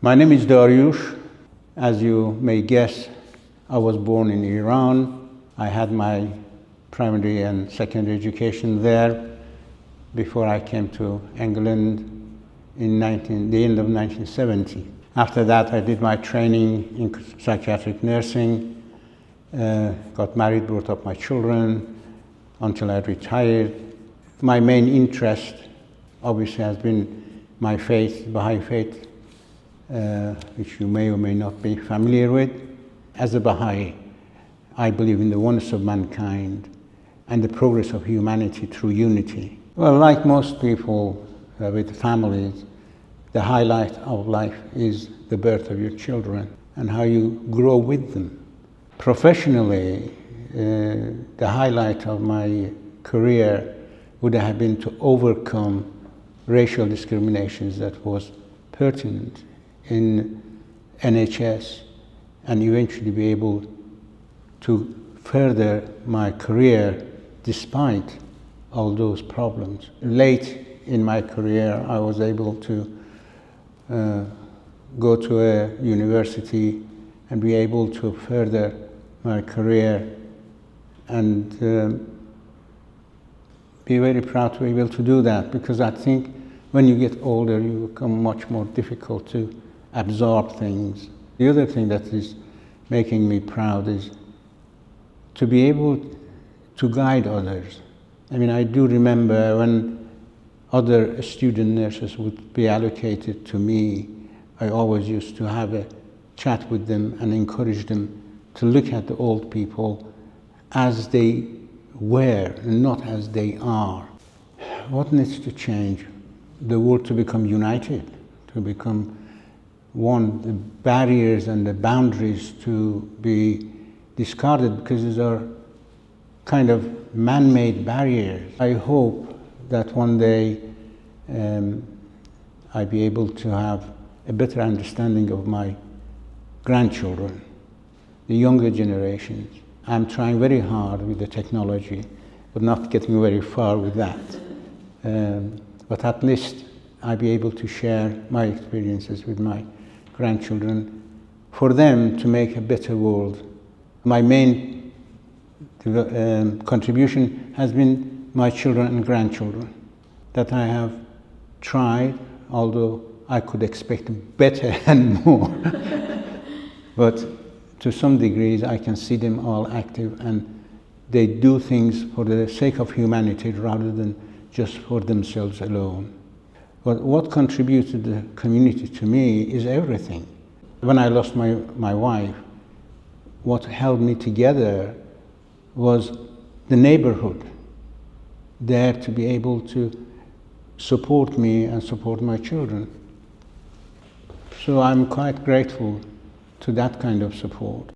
My name is Daryoush. As you may guess, I was born in Iran. I had my primary and secondary education there before I came to England in the end of 1970. After that, I did my training in psychiatric nursing, got married, brought up my children until I retired. My main interest obviously has been my faith, Baha'i faith, which you may or may not be familiar with. As a Baha'i, I believe in the oneness of mankind and the progress of humanity through unity. Well, like most people with families, the highlight of life is the birth of your children and how you grow with them. Professionally, the highlight of my career would have been to overcome racial discriminations that was pertinent in NHS and eventually be able to further my career despite all those problems. Late in my career, I was able to go to a university and be able to further my career and be very proud to be able to do that, because I think when you get older, you become much more difficult to absorb things. The other thing that is making me proud is to be able to guide others. I mean, I do remember when other student nurses would be allocated to me, I always used to have a chat with them and encourage them to look at the old people as they were, not as they are. What needs to change? The world to become united, to become one, the barriers and the boundaries to be discarded, because these are kind of man-made barriers. I hope that one day I'll be able to have a better understanding of my grandchildren, the younger generations. I'm trying very hard with the technology, but not getting very far with that. But at least I'll be able to share my experiences with my grandchildren for them to make a better world. My main contribution has been my children and grandchildren, that I have tried, although I could expect better and more. But to some degrees, I can see them all active and they do things for the sake of humanity rather than just for themselves alone. But what contributed the community to me is everything. When I lost my wife, what held me together was the neighborhood, there to be able to support me and support my children. So I'm quite grateful to that kind of support.